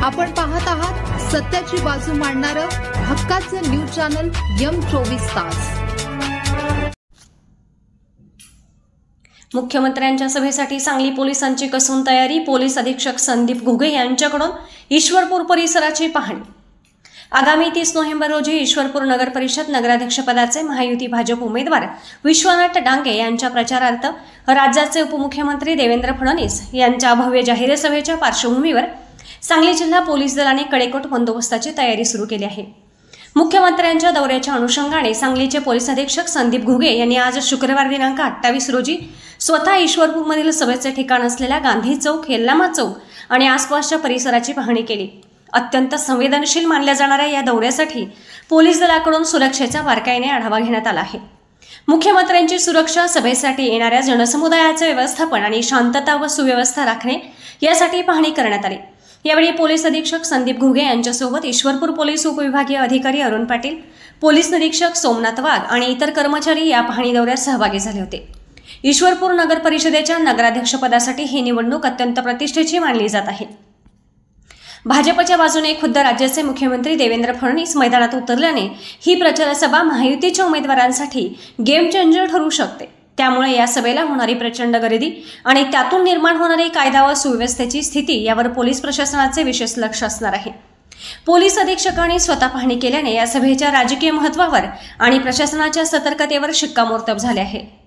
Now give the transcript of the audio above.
आपण पाहत आहात सत्याची बाजू मांडणारं हक्काचं न्यूज चॅनल M24 तास। मुख्यमंत्र्यांच्या सभेसाठी सांगली पोलिसांची कसून तयारी। पोलीस अधीक्षक संदीप घुगे यांच्याकडून ईश्वरपूर परिसराची पाहणी। आगामी 30 नोव्हेंबर रोजी ईश्वरपूर नगर परिषद नगराध्यक्षपदाचे महायुती भाजप उमेदवार विश्वनाथ डांगे यांच्या प्रचारार्थ राज्याचे उपमुख्यमंत्री देवेंद्र फडणवीस यांच्या भव्य जाहीर सभेच्या पार्श्वभूमीवर सांगली जिल्हा पोलीस दलाने कडेकोट बंदोबस्ताची तयारी सुरू केली आहे। मुख्यमंत्र्यांच्या दौऱ्याच्या अनुषंगाने सांगलीचे पोलीस अधीक्षक संदीप घुगे यांनी आज शुक्रवार दिनांक 28 रोजी स्वतः ईश्वरपूरमधील सभेचे ठिकाण असलेल्या गांधी चौक, येल्लामा चौक आणि आसपासच्या परिसराची पाहणी केली। अत्यंत संवेदनशील मानल्या जाणाऱ्या या दौऱ्यासाठी पोलीस दलाकडून सुरक्षेचा बारकाईने आढावा घेण्यात आला आहे। मुख्यमंत्र्यांची सुरक्षा, सभेसाठी येणाऱ्या जनसमुदायाचे व्यवस्थापन आणि शांतता व सुव्यवस्था राखणे यासाठी पाहणी करण्यात आली। यावेळी पोलीस अधीक्षक संदीप घुगे यांच्यासोबत ईश्वरपूर पोलीस उपविभागीय अधिकारी अरुण पाटील, पोलीस निरीक्षक सोमनाथ वाघ आणि इतर कर्मचारी या पाहणी दौऱ्यात सहभागी झाले होते। ईश्वरपूर नगर परिषदेच्या नगराध्यक्षपदासाठी ही निवडणूक अत्यंत प्रतिष्ठेची मानली जात आहे। भाजपच्या बाजूने खुद्द राज्याचे मुख्यमंत्री देवेंद्र फडणवीस मैदानात उतरल्याने ही प्रचारसभा महायुतीच्या उमेदवारांसाठी गेम चेंजर ठरू शकते। त्यामुळे या सभेला होणारी प्रचंड गर्दी आणि त्यातून निर्माण होणारी कायदा व सुव्यवस्थेची स्थिती यावर पोलीस प्रशासनाचे विशेष लक्ष असणार आहे। पोलीस अधीक्षकांनी स्वतः पाहणी केल्याने या सभेच्या राजकीय महत्त्वावर आणि प्रशासनाच्या सतर्कतेवर शिक्कामोर्तब झाले आहे।